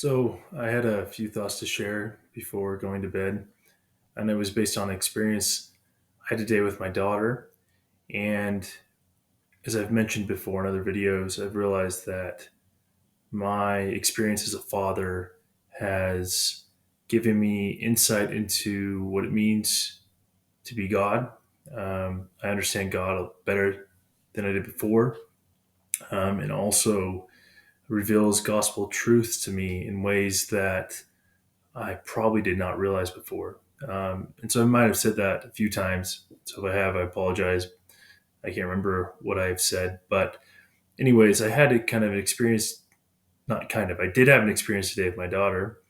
So I had a few thoughts to share before going to bed, and it was based on experience I had today with my daughter. And as I've mentioned before in other videos, I've realized that my experience as a father has given me insight into what it means to be God. I understand God better than I did before, and also reveals gospel truths to me in ways that I probably did not realize before. And so I might have said that a few times. So if I have, I apologize. I can't remember what I've said. But, anyways, I had a kind of an experience, not kind of, I did have an experience today with my daughter,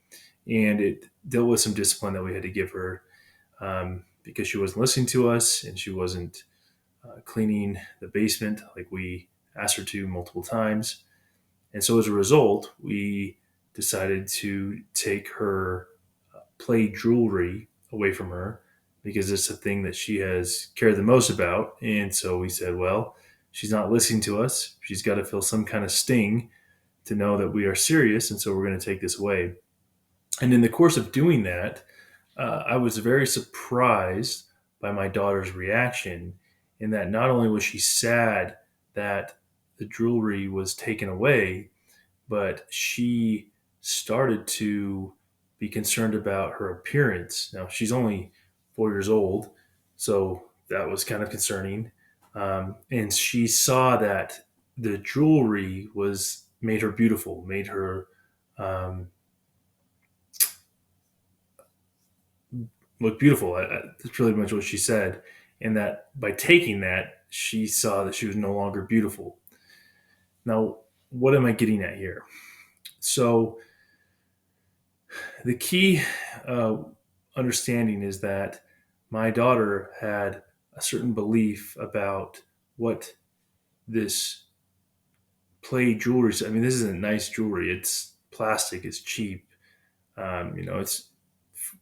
and it dealt with some discipline that we had to give her because she wasn't listening to us and she wasn't cleaning the basement like we asked her to multiple times. And so as a result, we decided to take her play jewelry away from her because it's the thing that she has cared the most about. And so we said, well, she's not listening to us. She's got to feel some kind of sting to know that we are serious. And so we're going to take this away. And in the course of doing that, I was very surprised by my daughter's reaction in that not only was she sad that the jewelry was taken away, but she started to be concerned about her appearance. Now, she's only 4 years old, so that was kind of concerning. And she saw that the jewelry was made her beautiful, made her um, look beautiful. That's really much what she said. And that by taking that, she saw that she was no longer beautiful. Now, what am I getting at here? So, the key uh, understanding is that my daughter had a certain belief about what this play jewelry. I mean, this isn't nice jewelry. It's plastic. It's cheap. It's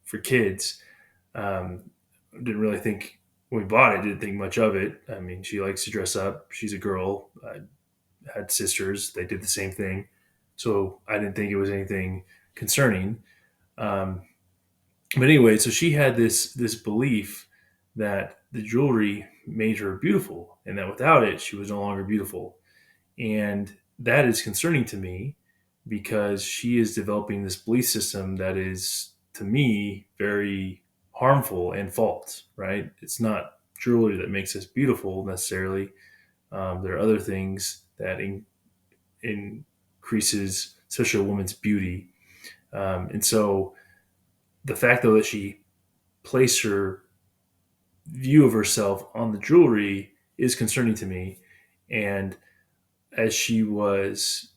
for kids. Didn't really think when we bought it. Didn't think much of it. I mean, she likes to dress up. She's a girl. I had sisters. They did the same thing. So I didn't think it was anything concerning. Um, but anyway, so she had this belief that the jewelry made her beautiful, and that without it, she was no longer beautiful. And that is concerning to me because she is developing this belief system that is, to me, very harmful and false. Right? It's not jewelry that makes us beautiful necessarily. There are other things that increases, especially a woman's beauty. And so the fact though that she placed her view of herself on the jewelry is concerning to me. And as she was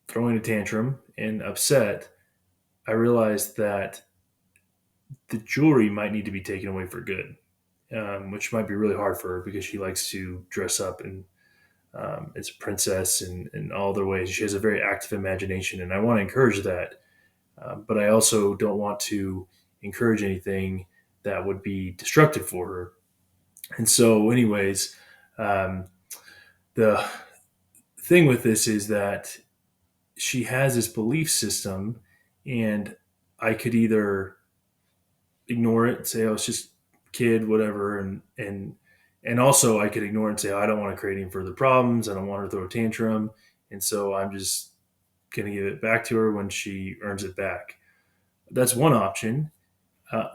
throwing a tantrum and upset, I realized that the jewelry might need to be taken away for good, which might be really hard for her because she likes to dress up and as a princess and in all other ways. She has a very active imagination, and I want to encourage that. But I also don't want to encourage anything that would be destructive for her. And so, anyways, um, the thing with this is that she has this belief system, and I could either ignore it and say, "Oh, it's just kid, whatever," and also I could ignore it and say, oh, "I don't want to create any further problems. I don't want her to throw a tantrum," and so I'm just going to give it back to her when she earns it back. That's one option.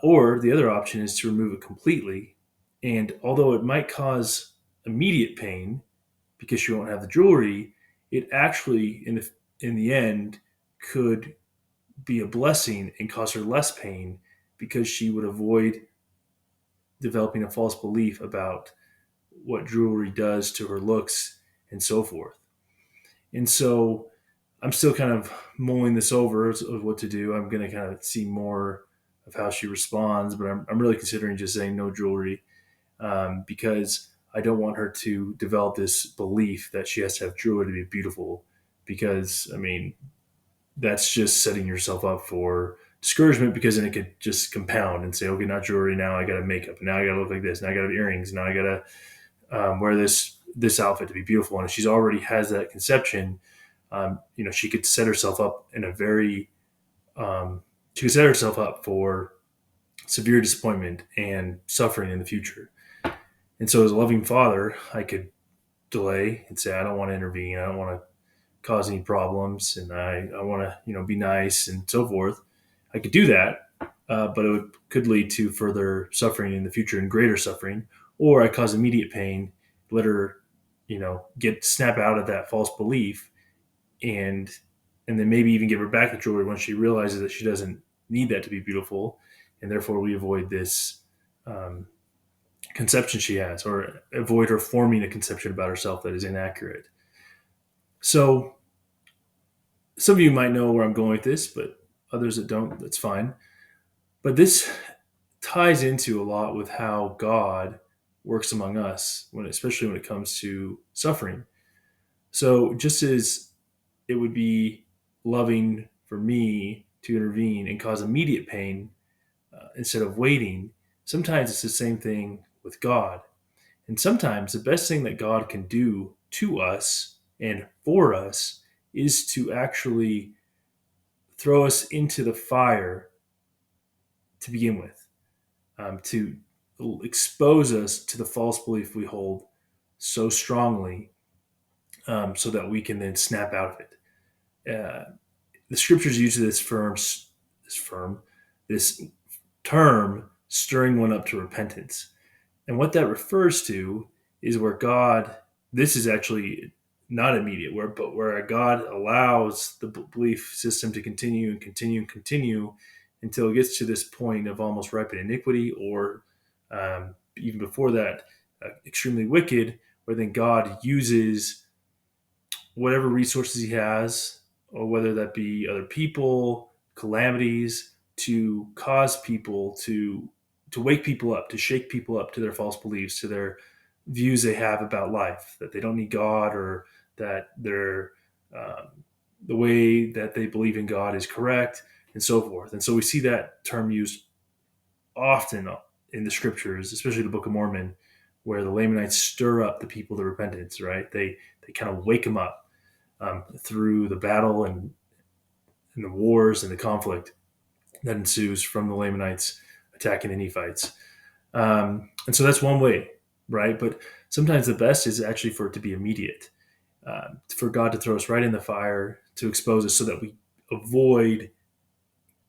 Or the other option is to remove it completely. And although it might cause immediate pain because she won't have the jewelry, it actually, in the end, could be a blessing and cause her less pain because she would avoid developing a false belief about what jewelry does to her looks and so forth. And so I'm still kind of mulling this over of what to do. I'm going to kind of see more of how she responds, but I'm really considering just saying no jewelry because I don't want her to develop this belief that she has to have jewelry to be beautiful. Because, I mean, that's just setting yourself up for discouragement because then it could just compound and say, okay, not jewelry. Now I got to makeup. Now I got to look like this. Now I got to have earrings. Now I got to wear this outfit to be beautiful. And if she's already has that conception, She could set herself up in a very she could set herself up for severe disappointment and suffering in the future. And so, as a loving father, I could delay and say, I don't want to intervene. I don't want to cause any problems, and I want to, be nice and so forth. I could do that, but could lead to further suffering in the future and greater suffering. Or I cause immediate pain, let her, snap out of that false belief, and and then maybe even give her back the jewelry when she realizes that she doesn't need that to be beautiful, and therefore we avoid this um, conception she has, or avoid her forming a conception about herself that is inaccurate. So some of you might know where I'm going with this, but others that don't, that's fine. But this ties into a lot with how God works among us, especially when it comes to suffering. So just as it would be loving for me to intervene and cause immediate pain instead of waiting, sometimes it's the same thing with God. And sometimes the best thing that God can do to us and for us is to actually throw us into the fire to begin with, to expose us to the false belief we hold so strongly, so that we can then snap out of it. The scriptures use firm, this term, stirring one up to repentance. And what that refers to is where God, this is actually not immediate, but where God allows the belief system to continue and continue and continue until it gets to this point of almost ripe iniquity, or even before that, extremely wicked, where then God uses whatever resources he has, or whether that be other people, calamities, to cause people to wake people up, to shake people up to their false beliefs, to their views they have about life, that they don't need God, or that they're um, the way that they believe in God is correct, and so forth. And so we see that term used often in the scriptures, especially the Book of Mormon, where the Lamanites stir up the people to repentance. Right? They kind of wake them up through the battle and the wars and the conflict that ensues from the Lamanites attacking the Nephites. And so that's one way, right? But sometimes the best is actually for it to be immediate, for God to throw us right in the fire to expose us so that we avoid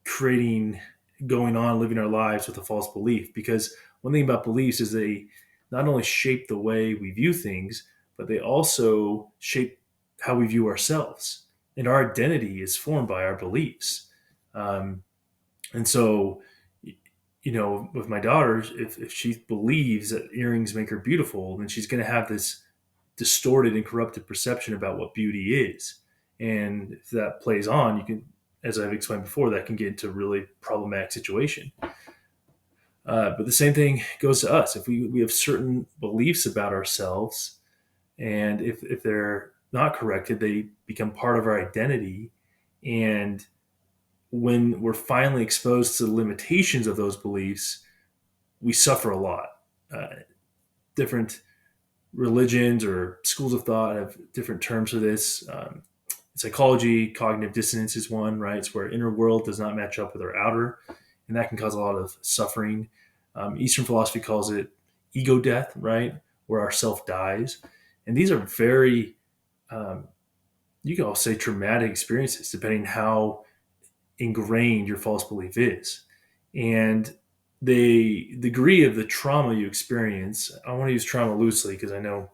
creating, going on, living our lives with a false belief. Because one thing about beliefs is they not only shape the way we view things, but they also shape how we view ourselves. And our identity is formed by our beliefs. Um, and so, with my daughter, if she believes that earrings make her beautiful, then she's going to have this distorted and corrupted perception about what beauty is. And if that plays on, you can, as I've explained before, that can get into a really problematic situation. But the same thing goes to us. If we have certain beliefs about ourselves, and if they're not corrected, they become part of our identity. And when we're finally exposed to the limitations of those beliefs, we suffer a lot. Uh, Different religions or schools of thought have different terms for this. Psychology, cognitive dissonance is one, right? It's where inner world does not match up with our outer, and that can cause a lot of suffering. Eastern philosophy calls it ego death, right? Where our self dies. And these are very, um, you can all say traumatic experiences, depending how ingrained your false belief is. And the degree of the trauma you experience, I want to use trauma loosely because I know,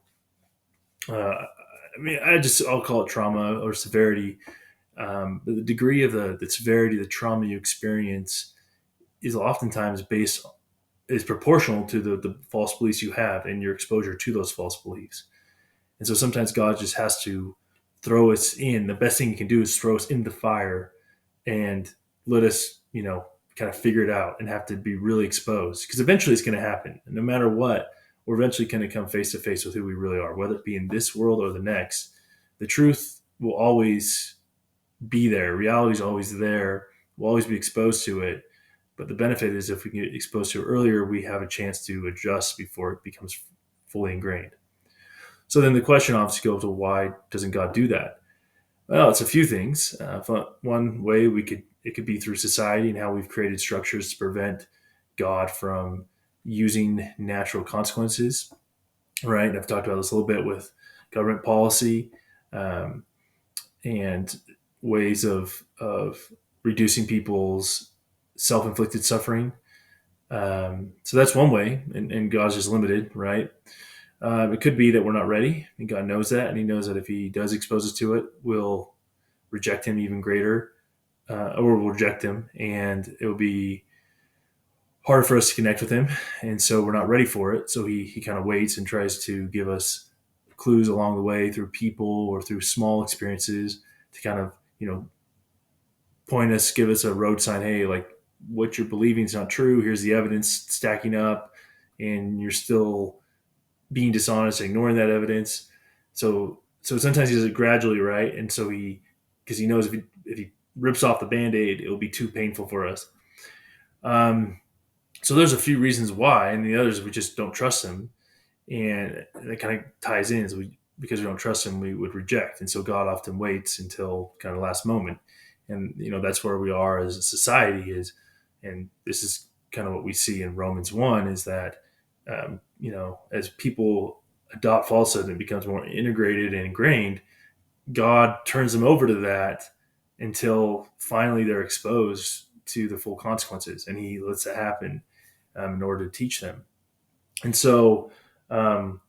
I'll call it trauma or severity. The degree of the severity of the trauma you experience is oftentimes is proportional to the false beliefs you have and your exposure to those false beliefs. And so sometimes God just has to throw us in. The best thing he can do is throw us in the fire and let us, kind of figure it out and have to be really exposed, because eventually it's going to happen. And no matter what, we're eventually going to come face to face with who we really are, whether it be in this world or the next. The truth will always be there. Reality is always there. We'll always be exposed to it. But the benefit is if we get exposed to it earlier, we have a chance to adjust before it becomes fully ingrained. So then the question obviously goes to, why doesn't God do that? Well, it's a few things. One way it could be through society and how we've created structures to prevent God from using natural consequences. Right, and I've talked about this a little bit with government policy, um, and ways of reducing people's self inflicted suffering. So that's one way, and God's just limited, right? It could be that we're not ready, and God knows that, and He knows that if He does expose us to it, we'll reject Him even greater, or we'll reject Him, and it will be hard for us to connect with Him, and so we're not ready for it. So He kind of waits and tries to give us clues along the way through people or through small experiences to kind of point us, give us a road sign. Hey, like what you're believing is not true. Here's the evidence stacking up, and you're still being dishonest, ignoring that evidence. So sometimes he does it gradually, right? And so because he knows if he rips off the band-aid, it'll be too painful for us. Um, so there's a few reasons why, and the others we just don't trust him, and that kind of ties in. So because we don't trust him, we would reject, and so God often waits until kind of last moment, and that's where we are as a society is, and this is kind of what we see in Romans 1 is that as people adopt falsehood and it becomes more integrated and ingrained, God turns them over to that until finally they're exposed to the full consequences, and He lets it happen in order to teach them. And so, um,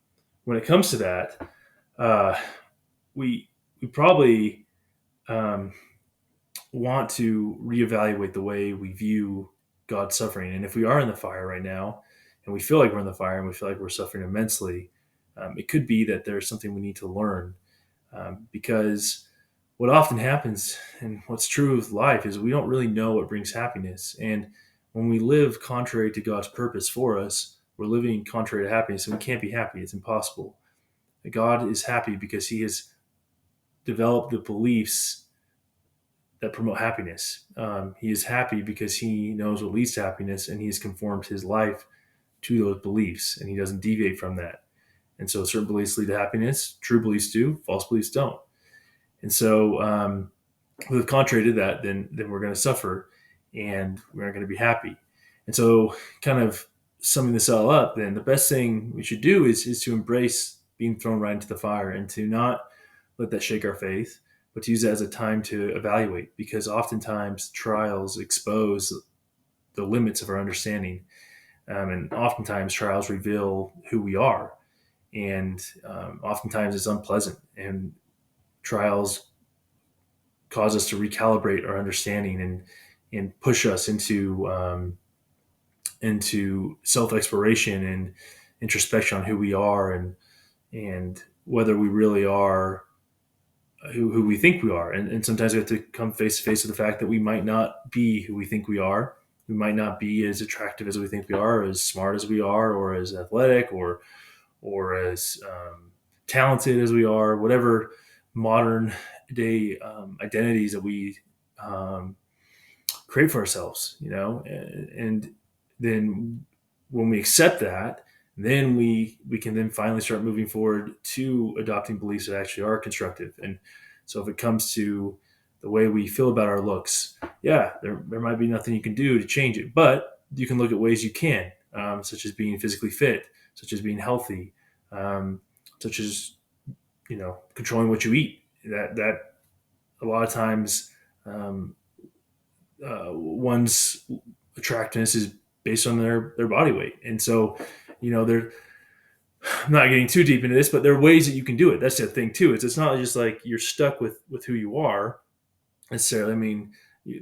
when it comes to that, uh, we we probably um, want to reevaluate the way we view God's suffering. And if we are in the fire right now, and we feel like we're in the fire, and we feel like we're suffering immensely, it could be that there's something we need to learn, because what often happens and what's true of life is we don't really know what brings happiness. And when we live contrary to God's purpose for us, we're living contrary to happiness, and we can't be happy. It's impossible. God is happy because He has developed the beliefs that promote happiness. He is happy because He knows what leads to happiness, and He has conformed His life to those beliefs, and He doesn't deviate from that. And so certain beliefs lead to happiness, true beliefs do, false beliefs don't. And so, with contrary to that, then we're going to suffer, and we're not going to be happy. And so, kind of summing this all up, then the best thing we should do is to embrace being thrown right into the fire, and to not let that shake our faith, but to use it as a time to evaluate, because oftentimes trials expose the limits of our understanding, and oftentimes trials reveal who we are, and oftentimes it's unpleasant, and trials cause us to recalibrate our understanding, and push us into self exploration and introspection on who we are, and whether we really are who we think we are. And sometimes we have to come face to face with the fact that we might not be who we think we are. We might not be as attractive as we think we are, or as smart as we are, or as athletic, or as talented as we are. Whatever modern day identities that we um, create for ourselves, and then when we accept that, then we can then finally start moving forward to adopting beliefs that actually are constructive. And so if it comes to the way we feel about our looks, yeah, there might be nothing you can do to change it, but you can look at ways you can, such as being physically fit, such as being healthy, um, such as controlling what you eat. That a lot of times, um, one's attractiveness is based on their body weight. And so, they're I'm not getting too deep into this, but there are ways that you can do it. That's the thing too. It's not just like you're stuck with who you are necessarily. I mean,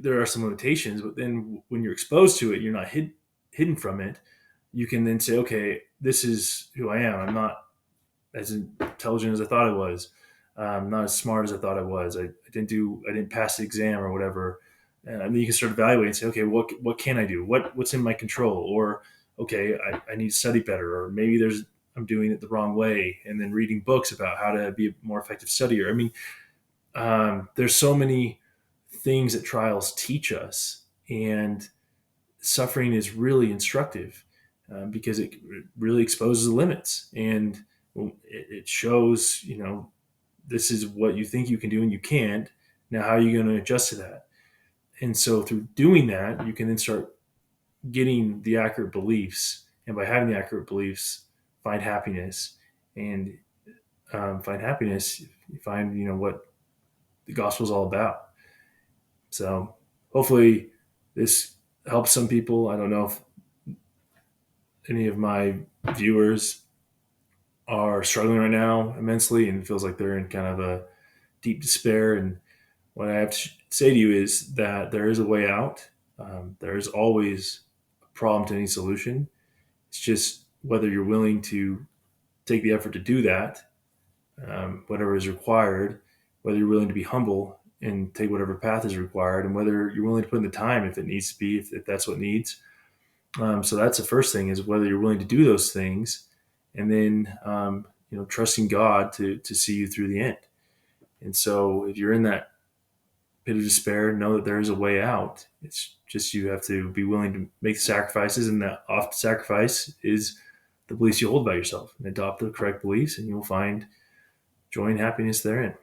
there are some limitations, but then when you're exposed to it, you're not hidden from it. You can then say, okay, this is who I am. I'm not as intelligent as I thought I was. Not as smart as I thought I was. I didn't pass the exam or whatever. And then you can start evaluating and say, okay, what can I do? What's in my control? Or okay, I need to study better. Or maybe I'm doing it the wrong way. And then reading books about how to be a more effective studier. I mean, there's so many things that trials teach us, and suffering is really instructive, because it really exposes the limits, and it shows this is what you think you can do and you can't. Now, how are you going to adjust to that? And so through doing that, you can then start getting the accurate beliefs. And by having the accurate beliefs, find happiness. And find happiness, you find, what the gospel is all about. So hopefully this helps some people. I don't know if any of my viewers are struggling right now immensely and it feels like they're in kind of a deep despair. And what I have to say to you is that there is a way out. There is always a problem to any solution. It's just whether you're willing to take the effort to do that, whatever is required, whether you're willing to be humble and take whatever path is required, and whether you're willing to put in the time if it needs to be, if that's what needs. So that's the first thing, is whether you're willing to do those things, and then trusting God to see you through the end. And so if you're in that pit of despair, know that there is a way out. It's just you have to be willing to make sacrifices, and that off sacrifice is the beliefs you hold about yourself, and adopt the correct beliefs, and you'll find joy and happiness therein.